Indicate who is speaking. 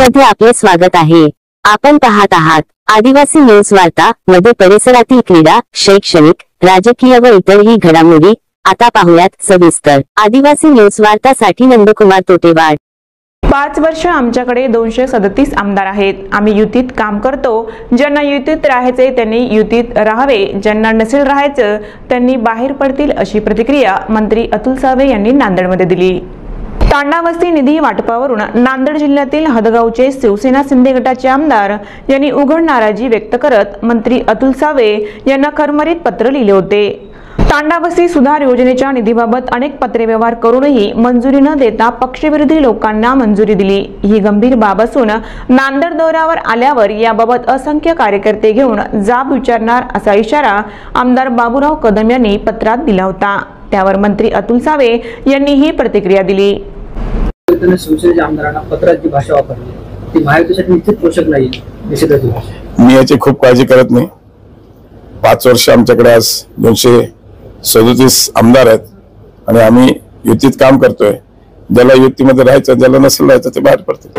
Speaker 1: मध्ये आपले स्वागत आहे। आपण पाहत आहात आदिवासी न्यूज वार्ता मध्ये परिसरातील क्रीडा, शैक्षणिक, राजकीय व इतरही घडामोडी आता पाहूयात सविस्तर। आदिवासी न्यूज वार्तासाठी नंदकुमार तोटेवाड।
Speaker 2: 5 वर्ष आमच्याकडे 237 आमदार आहेत। आम्ही युतीत काम करतो। ज्यांना युतीत राहायचे त्यांनी युतीत राहावे, ज्यांना नसेल राहायचं त्यांनी बाहेर पडतील, अशी प्रतिक्रिया मंत्री अतुल सावे यांनी नांदेडमध्ये दिली। तांडावस्ती निधी वाटपावरून नांदेड जिल्ह्यातील हदगावचे शिवसेना शिंदे गटाचे आमदार यांनी उघड नाराजी व्यक्त करत मंत्री अतुल सावे यांना खरमरीत पत्र लिहिले होते। तांडावस्ती सुधार योजनेच्या निधीबाबत अनेक पत्रव्यवहार करूनही मंजुरी न देता पक्षविरोधी लोकांना मंजुरी दिली, ही गंभीर बाब असून नांदेड दौऱ्यावर आल्यावर याबाबत असंख्य कार्यकर्ते घेऊन जाब विचारणार असा इशारा आमदार बाबूराव कदम यांनी पत्रात दिला होता। त्यावर मंत्री अतुल सावे यांनी ही प्रतिक्रिया दिली।
Speaker 3: शिवसेनेच्या आमदारांना पत्राची भाषा वापरली ती महायुतीसाठी निश्चित पोषक नाही। निश्चितच
Speaker 4: मी याची खूप काळजी करत नाही। 5 वर्ष आमच्याकडे आज 237 आमदार आहेत आणि आम्ही युतीत काम करतोय। ज्याला युतीमध्ये राहायचं, ज्याला नसेल राहायचं ते बाहेर पडतील।